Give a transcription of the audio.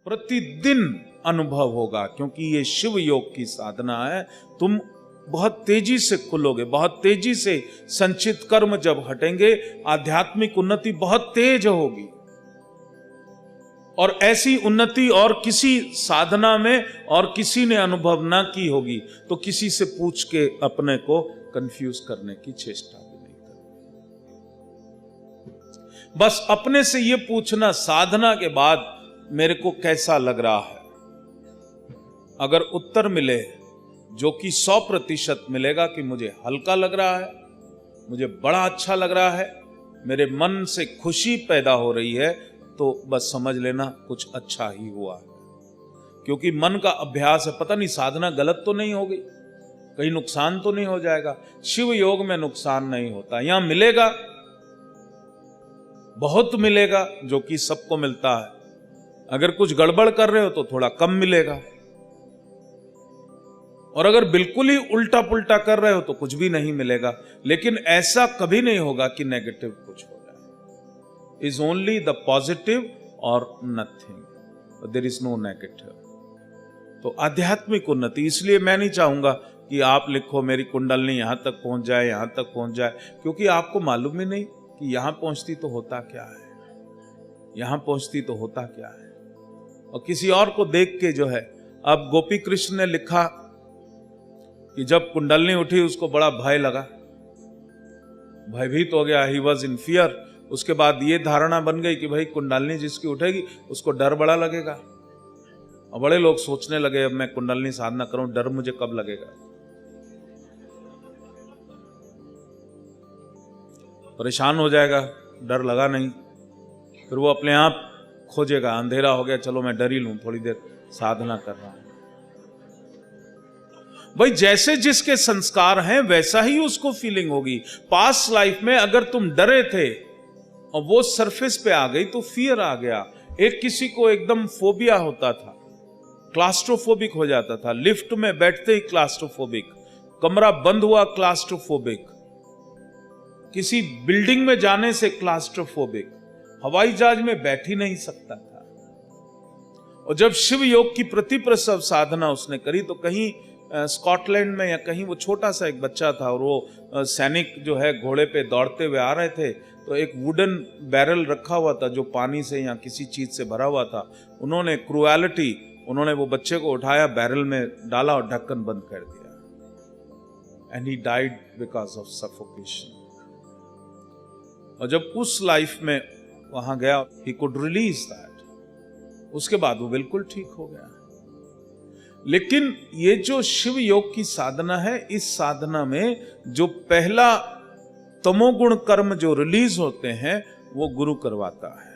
प्रतिदिन अनुभव होगा, क्योंकि ये शिव योग की साधना है। तुम बहुत तेजी से खुलोगे, बहुत तेजी से संचित कर्म जब हटेंगे, आध्यात्मिक उन्नति बहुत तेज होगी। और ऐसी उन्नति और किसी साधना में और किसी ने अनुभव ना की होगी, तो किसी से पूछ के अपने को कंफ्यूज करने की चेष्टा भी नहीं करनी। बस अपने से ये पूछना साधना के बाद मेरे को कैसा लग रहा है। अगर उत्तर मिले जो कि 100% मिलेगा कि मुझे हल्का लग रहा है, मुझे बड़ा अच्छा लग रहा है, मेरे मन से खुशी पैदा हो रही है, तो बस समझ लेना कुछ अच्छा ही हुआ है। क्योंकि मन का अभ्यास है, पता नहीं साधना गलत तो नहीं होगी, कहीं नुकसान तो नहीं हो जाएगा। शिव योग में नुकसान नहीं होता। यहां मिलेगा, बहुत मिलेगा, जो कि सबको मिलता है। अगर कुछ गड़बड़ कर रहे हो तो थोड़ा कम मिलेगा, और अगर बिल्कुल ही उल्टा पुल्टा कर रहे हो तो कुछ भी नहीं मिलेगा। लेकिन ऐसा कभी नहीं होगा कि नेगेटिव कुछ हो जाए। इज ओनली द पॉजिटिव और nothing, there is no negative. तो आध्यात्मिक उन्नति, इसलिए मैं नहीं चाहूंगा कि आप लिखो मेरी कुंडलनी यहां तक पहुंच जाए, यहां तक पहुंच जाए, क्योंकि आपको मालूम ही नहीं कि यहां पहुंचती तो होता क्या है, यहां पहुंचती तो होता क्या है। और किसी और को देख के जो है, अब गोपी कृष्ण ने लिखा कि जब कुंडलनी उठी उसको बड़ा भय लगा, भयभीत हो गया, ही वॉज इन फियर। उसके बाद ये धारणा बन गई कि भाई कुंडलनी जिसकी उठेगी उसको डर बड़ा लगेगा। और बड़े लोग सोचने लगे अब मैं कुंडलनी साधना करूं, डर मुझे कब लगेगा। परेशान हो जाएगा, डर लगा नहीं, फिर वो अपने आप खोजेगा, अंधेरा हो गया, चलो मैं डर ही लूं, थोड़ी देर साधना कर रहा हूं। भाई जैसे जिसके संस्कार हैं वैसा ही उसको फीलिंग होगी। पास्ट लाइफ में अगर तुम डरे थे और वो सरफेस पे आ गई तो फियर आ गया। एक किसी को एकदम फोबिया होता था, क्लास्ट्रोफोबिक हो जाता था, लिफ्ट में बैठते ही क्लास्ट्रोफोबिक, कमरा बंद हुआ क्लास्ट्रोफोबिक, किसी बिल्डिंग में जाने से क्लास्ट्रोफोबिक, हवाई जहाज में बैठ ही नहीं सकता था। और जब शिव योग की प्रतिप्रसव साधना उसने करी तो कहीं स्कॉटलैंड में या कहीं वो छोटा सा एक बच्चा था, और वो सैनिक जो है घोड़े पे दौड़ते हुए आ रहे थे, तो एक वुडन बैरल रखा हुआ था जो पानी से या किसी चीज से भरा हुआ था। उन्होंने क्रूएलिटी, उन्होंने वो बच्चे को उठाया, बैरल में डाला और ढक्कन बंद कर दिया, and he died because of suffocation. और जब उस लाइफ में वहां गया, ही कुड रिलीज दैट, उसके बाद वो बिल्कुल ठीक हो गया। लेकिन ये जो शिव योग की साधना है, इस साधना में जो पहला तमोगुण कर्म जो रिलीज होते हैं वो गुरु करवाता है।